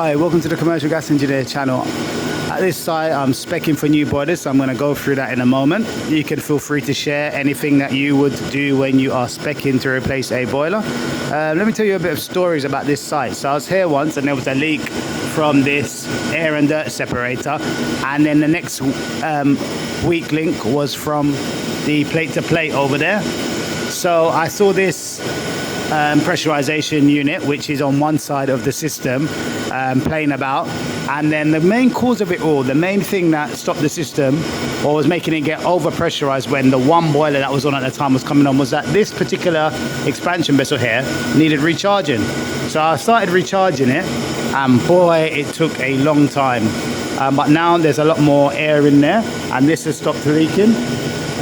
Hi, welcome to the Commercial Gas Engineer channel. At this site I'm speccing for new boilers, so I'm going to go through that in a moment. You can feel free to share anything that you would do when you are speccing to replace a boiler. Let me tell you a bit of stories about this site. So I was here once and there was a leak from this air and dirt separator, and then the next weak link was from the plate to plate over there. So I saw this pressurization unit, which is on one side of the system, playing about, and then the main cause of it all, the main thing that stopped the system or was making it get over pressurized when the one boiler that was on at the time was coming on, was that this particular expansion vessel here needed recharging. So I started recharging it, and boy, it took a long time, but now there's a lot more air in there and this has stopped leaking.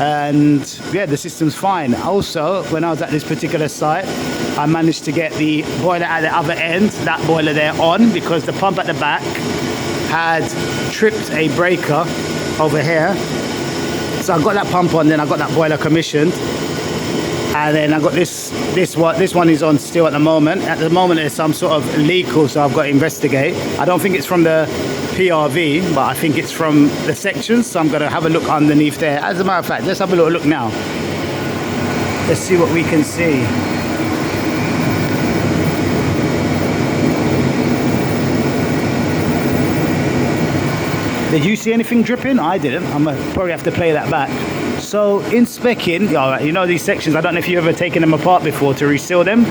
And yeah, the system's fine. Also, when I was at this particular site, I managed to get the boiler at the other end, that boiler there, on, because the pump at the back had tripped a breaker over here. So I got that pump on, then I got that boiler commissioned, and then I got this one is on still at the moment. At the moment there's some sort of leak also I've got to investigate. I don't think it's from the PRV, but I think it's from the sections, so I'm going to have a look underneath there. As a matter of fact, let's have a little look now. Let's see what we can see. Did you see anything dripping? I didn't. I'm going to probably have to play that back. So in speccing, you know these sections, I don't know if you've ever taken them apart before to reseal them.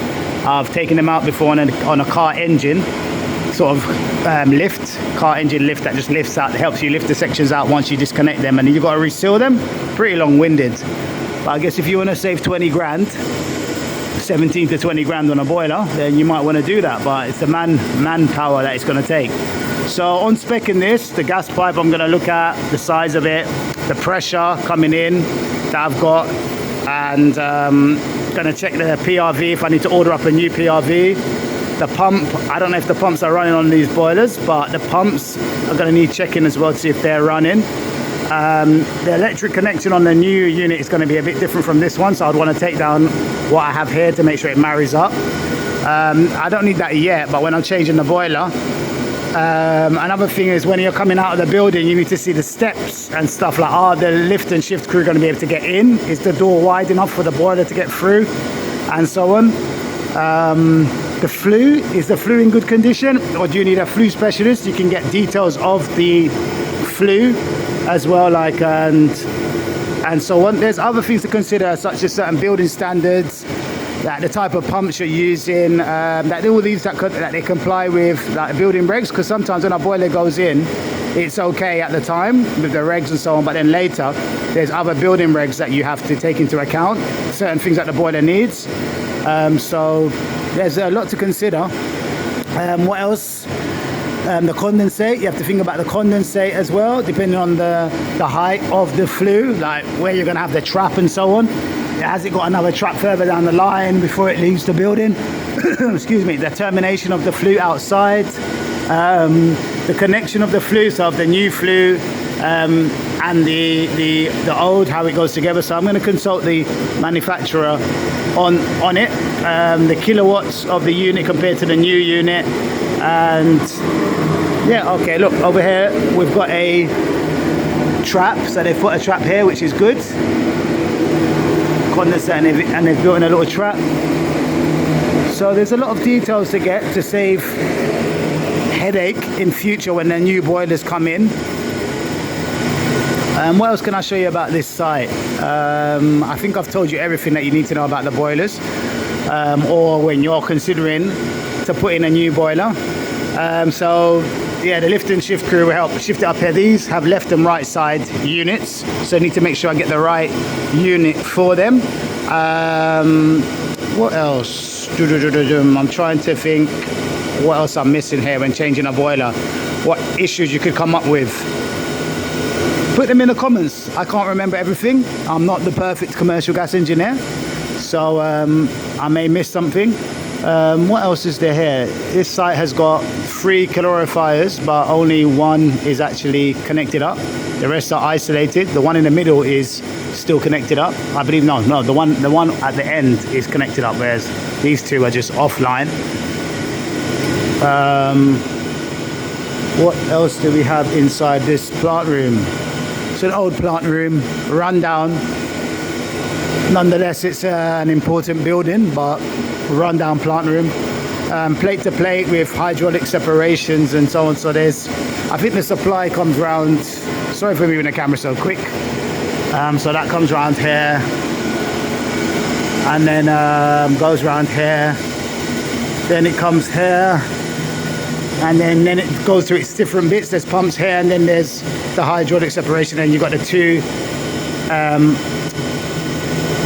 I've taken them out before on a car engine sort of car engine lift that just lifts out, helps you lift the sections out once you disconnect them, and then you've got to reseal them. Pretty long-winded, but I guess if you want to save 20 grand, 17 to 20 grand on a boiler, then you might want to do that, but it's the manpower that it's going to take. So on speccing this, the gas pipe, I'm going to look at the size of it, the pressure coming in that I've got, and going to check the PRV if I need to order up a new PRV. The pump, I don't know if the pumps are running on these boilers, but the pumps are going to need checking as well to see if they're running. The electric connection on the new unit is going to be a bit different from this one, so I'd want to take down what I have here to make sure it marries up. I don't need that yet, but when I'm changing the boiler, another thing is when you're coming out of the building, you need to see the steps and stuff like, are the lift and shift crew going to be able to get in? Is the door wide enough for the boiler to get through? And so on. The flue, is the flue in good condition, or do you need a flue specialist? You can get details of the flue as well, like, and so on. There's other things to consider, such as certain building standards, that the type of pumps you're using, that all these that they comply with, like building regs, because sometimes when a boiler goes in, it's okay at the time with the regs and so on, but then later there's other building regs that you have to take into account, certain things that the boiler needs. So there's a lot to consider. What else? The condensate, you have to think about the condensate as well, depending on the height of the flue, like where you're going to have the trap and so on. Has it got another trap further down the line before it leaves the building? Excuse me. The termination of the flue outside, the connection of the flue, so of the new flue and the old, how it goes together. So I'm going to consult the manufacturer on it, the kilowatts of the unit compared to the new unit, and yeah, okay, look over here we've got a trap, so they've put a trap here, which is good. Condensate, and they've built in a little trap. So there's a lot of details to get to save headache in future when the new boilers come in. What else can I show you about this site? I think I've told you everything that you need to know about the boilers, or when you're considering to put in a new boiler. So yeah, the lift and shift crew will help shift it up here. These have left and right side units, so I need to make sure I get the right unit for them. What else? I'm trying to think what else I'm missing here when changing a boiler. What issues you could come up with. Put them in the comments. I can't remember everything. I'm not the perfect commercial gas engineer, so I may miss something. What else is there here? This site has got 3 calorifiers, but only one is actually connected up. The rest are isolated. The one in the middle is still connected up. I believe no, the one at the end is connected up, whereas these two are just offline. What else do we have inside this plant room? It's an old plant room, run down. Nonetheless, it's an important building, but run down plant room. Plate to plate with hydraulic separations and so on. So there's, I think the supply comes round, sorry for moving the camera so quick. So that comes round here, and then goes round here, then it comes here, and then it goes to its different bits. There's pumps here, and then there's the hydraulic separation, and you've got the two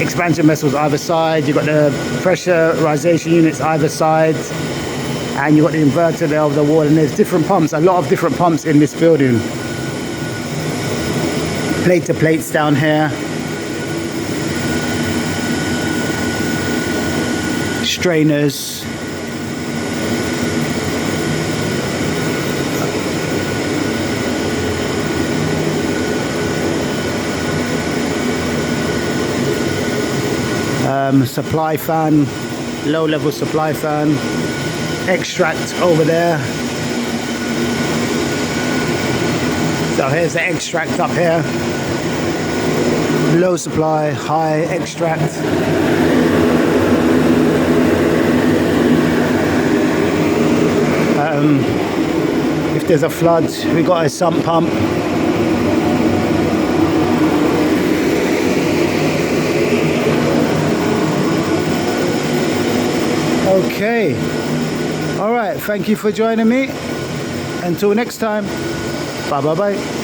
expansion vessels either side, you've got the pressurization units either side, and you've got the inverter there over the wall, and there's different pumps, a lot of different pumps in this building. Plate to plates down here, strainers, supply fan, low level supply fan, extract over there. So here's the extract up here, low supply, high extract. If there's a flood, we got a sump pump. Okay, all right, thank you for joining me. Until next time, bye bye bye.